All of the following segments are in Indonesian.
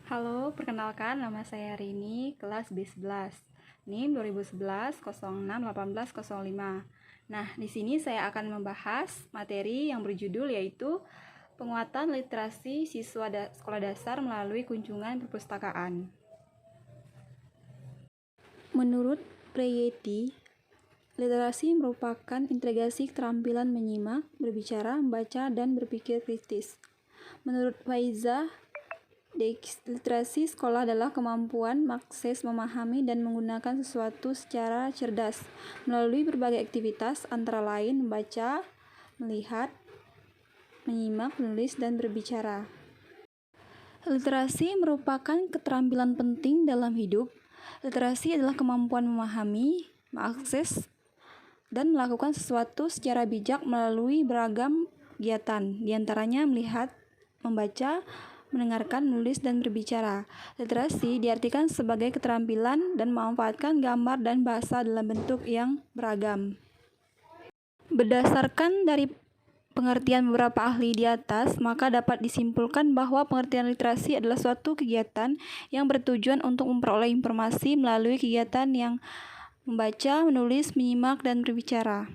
Halo, perkenalkan nama saya Rini, kelas B11, NIM 2011 06 18 05. Nah, di sini saya akan membahas materi yang berjudul yaitu penguatan literasi siswa sekolah dasar melalui kunjungan perpustakaan. Menurut Preyeti, literasi merupakan integrasi keterampilan menyimak, berbicara, membaca, dan berpikir kritis. Menurut Faiza, literasi sekolah adalah kemampuan mengakses, memahami, dan menggunakan sesuatu secara cerdas melalui berbagai aktivitas antara lain membaca, melihat, menyimak, menulis, dan berbicara. Literasi merupakan keterampilan penting dalam hidup. Literasi adalah kemampuan memahami, mengakses, dan melakukan sesuatu secara bijak melalui beragam kegiatan, diantaranya melihat, membaca, mendengarkan, menulis, dan berbicara. Literasi diartikan sebagai keterampilan dan memanfaatkan gambar dan bahasa dalam bentuk yang beragam. Berdasarkan dari pengertian beberapa ahli di atas, maka dapat disimpulkan bahwa pengertian literasi adalah suatu kegiatan yang bertujuan untuk memperoleh informasi melalui kegiatan yang membaca, menulis, menyimak, dan berbicara.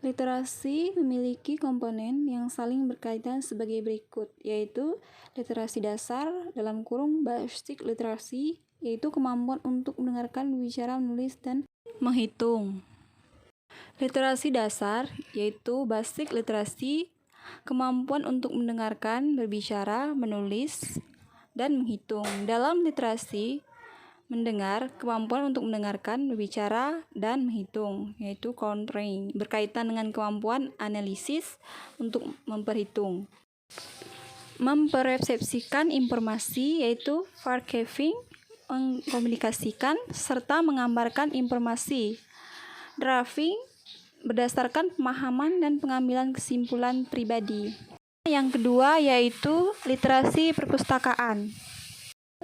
Literasi memiliki komponen yang saling berkaitan sebagai berikut, yaitu literasi dasar (basic literasi), yaitu kemampuan untuk mendengarkan, berbicara, menulis, dan menghitung. Literasi dasar, yaitu basic literasi, kemampuan untuk mendengarkan, berbicara, menulis, dan menghitung. Dalam literasi mendengar, kemampuan untuk mendengarkan, berbicara, dan menghitung, yaitu counting, berkaitan dengan kemampuan analisis untuk memperhitung. Mempersepsikan informasi, yaitu perceiving, mengkomunikasikan, serta menggambarkan informasi. Drafting, berdasarkan pemahaman dan pengambilan kesimpulan pribadi. Yang kedua yaitu literasi perpustakaan.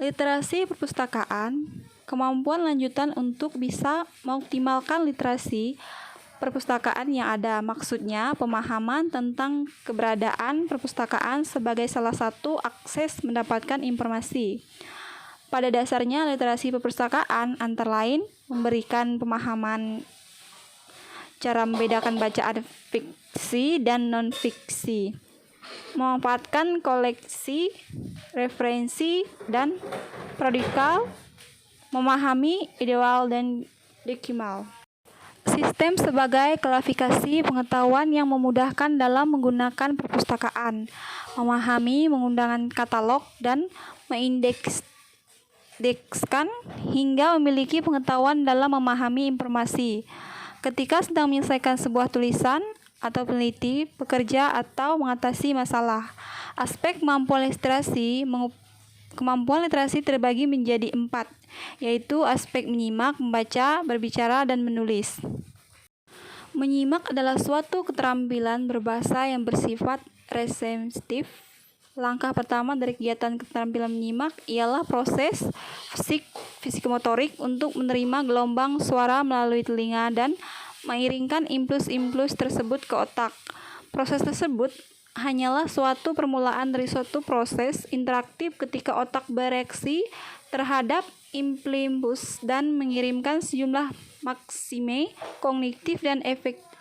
Literasi perpustakaan, kemampuan lanjutan untuk bisa mengoptimalkan literasi perpustakaan yang ada. Maksudnya, pemahaman tentang keberadaan perpustakaan sebagai salah satu akses mendapatkan informasi. Pada dasarnya, literasi perpustakaan antara lain memberikan pemahaman cara membedakan bacaan fiksi dan non-fiksi, memanfaatkan koleksi, referensi, dan predikal, memahami ideal dan dekimal. Sistem sebagai klasifikasi pengetahuan yang memudahkan dalam menggunakan perpustakaan, memahami menggunakan katalog, dan mengindekskan hingga memiliki pengetahuan dalam memahami informasi. Ketika sedang menyelesaikan sebuah tulisan atau peneliti, bekerja, atau mengatasi masalah. Aspek kemampuan literasi terbagi menjadi 4, yaitu aspek menyimak, membaca, berbicara, dan menulis. Menyimak adalah suatu keterampilan berbahasa yang bersifat reseptif. Langkah pertama dari kegiatan keterampilan menyimak ialah proses psikomotorik untuk menerima gelombang suara melalui telinga dan mengiringkan impuls-impuls tersebut ke otak. Proses tersebut hanyalah suatu permulaan dari suatu proses interaktif ketika otak bereaksi terhadap impuls dan mengirimkan sejumlah maksime kognitif dan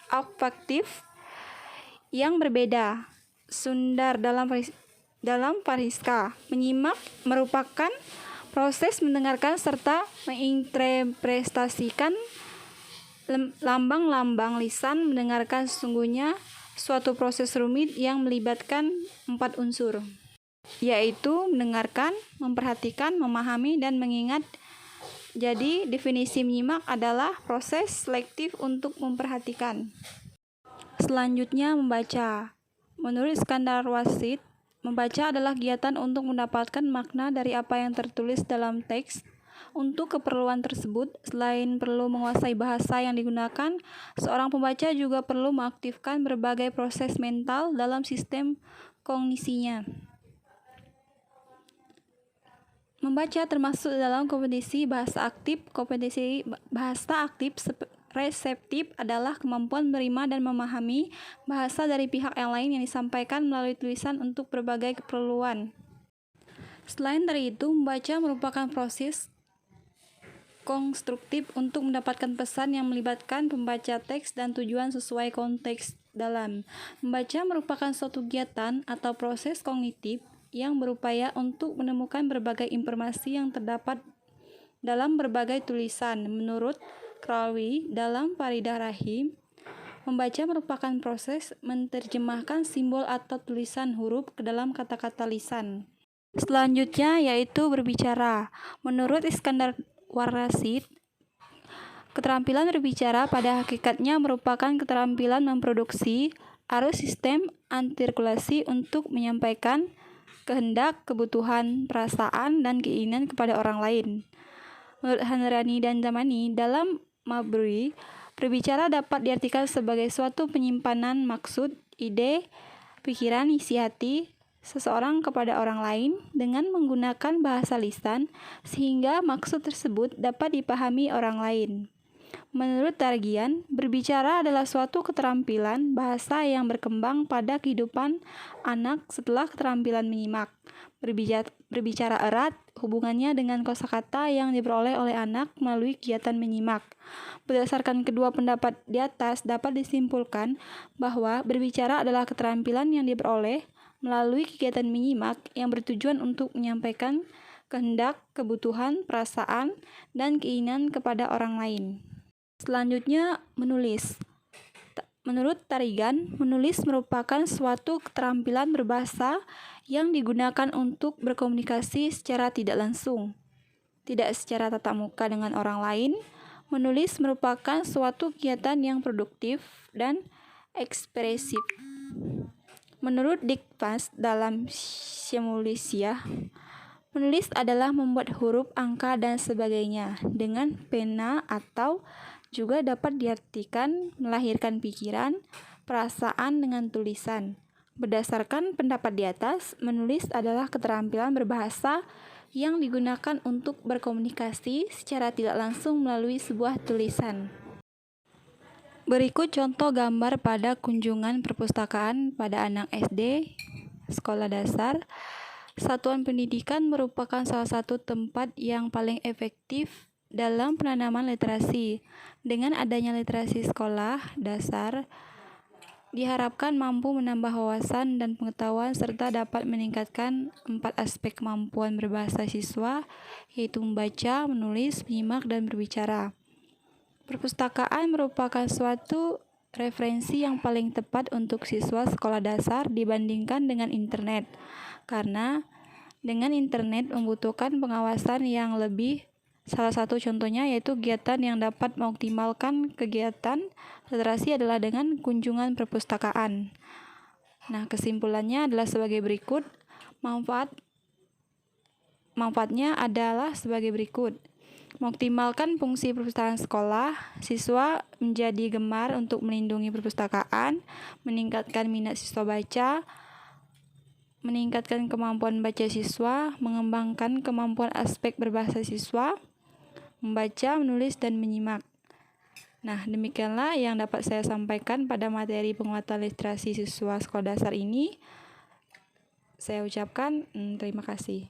afektif yang berbeda. Sundar dalam Pariska, menyimak merupakan proses mendengarkan serta menginterpretasikan lambang-lambang lisan. Mendengarkan sesungguhnya suatu proses rumit yang melibatkan 4 unsur, yaitu mendengarkan, memperhatikan, memahami, dan mengingat. Jadi, definisi menyimak adalah proses selektif untuk memperhatikan. Selanjutnya, membaca. Menurut Iskandar Wasid, membaca adalah kegiatan untuk mendapatkan makna dari apa yang tertulis dalam teks. Untuk keperluan tersebut, selain perlu menguasai bahasa yang digunakan, seorang pembaca juga perlu mengaktifkan berbagai proses mental dalam sistem kognisinya. Membaca termasuk dalam kompetensi bahasa aktif. Kompetensi bahasa aktif reseptif adalah kemampuan menerima dan memahami bahasa dari pihak yang lain yang disampaikan melalui tulisan untuk berbagai keperluan. Selain dari itu, membaca merupakan proses konstruktif untuk mendapatkan pesan yang melibatkan pembaca teks dan tujuan sesuai konteks dalam. Membaca merupakan suatu kegiatan atau proses kognitif yang berupaya untuk menemukan berbagai informasi yang terdapat dalam berbagai tulisan. Menurut Crowley dalam Faridah Rahim, membaca merupakan proses menerjemahkan simbol atau tulisan huruf ke dalam kata-kata lisan. Selanjutnya yaitu berbicara. Menurut Iskandar Warasid, keterampilan berbicara pada hakikatnya merupakan keterampilan memproduksi arus sistem artikulasi untuk menyampaikan kehendak, kebutuhan, perasaan, dan keinginan kepada orang lain. Menurut Hanrani dan Zamani, dalam Mabruri, berbicara dapat diartikan sebagai suatu penyimpanan maksud, ide, pikiran, isi hati seseorang kepada orang lain dengan menggunakan bahasa lisan sehingga maksud tersebut dapat dipahami orang lain. Menurut Targian, berbicara adalah suatu keterampilan bahasa yang berkembang pada kehidupan anak setelah keterampilan menyimak. Berbicara erat hubungannya dengan kosakata yang diperoleh oleh anak melalui kegiatan menyimak. Berdasarkan kedua pendapat di atas, dapat disimpulkan bahwa berbicara adalah keterampilan yang diperoleh melalui kegiatan menyimak yang bertujuan untuk menyampaikan kehendak, kebutuhan, perasaan, dan keinginan kepada orang lain. Selanjutnya, menulis. Menurut Tarigan, menulis merupakan suatu keterampilan berbahasa yang digunakan untuk berkomunikasi secara tidak langsung, tidak secara tatap muka dengan orang lain. Menulis merupakan suatu kegiatan yang produktif dan ekspresif. Menurut Dick Vance dalam Simulisia, menulis adalah membuat huruf, angka, dan sebagainya dengan pena atau juga dapat diartikan melahirkan pikiran, perasaan dengan tulisan. Berdasarkan pendapat di atas, menulis adalah keterampilan berbahasa yang digunakan untuk berkomunikasi secara tidak langsung melalui sebuah tulisan. Berikut contoh gambar pada kunjungan perpustakaan pada anak SD, sekolah dasar. Satuan pendidikan merupakan salah satu tempat yang paling efektif dalam penanaman literasi. Dengan adanya literasi sekolah dasar, diharapkan mampu menambah wawasan dan pengetahuan serta dapat meningkatkan 4 aspek kemampuan berbahasa siswa, yaitu membaca, menulis, menyimak, dan berbicara. Perpustakaan merupakan suatu referensi yang paling tepat untuk siswa sekolah dasar dibandingkan dengan internet, karena dengan internet membutuhkan pengawasan yang lebih. Salah satu contohnya yaitu kegiatan yang dapat mengoptimalkan kegiatan literasi adalah dengan kunjungan perpustakaan. Nah, kesimpulannya adalah sebagai berikut. Manfaatnya adalah sebagai berikut. Mengoptimalkan fungsi perpustakaan sekolah, siswa menjadi gemar untuk melindungi perpustakaan, meningkatkan minat siswa baca, meningkatkan kemampuan baca siswa, mengembangkan kemampuan aspek berbahasa siswa, membaca, menulis, dan menyimak. Nah, demikianlah yang dapat saya sampaikan pada materi penguatan literasi siswa sekolah dasar ini. Saya ucapkan terima kasih.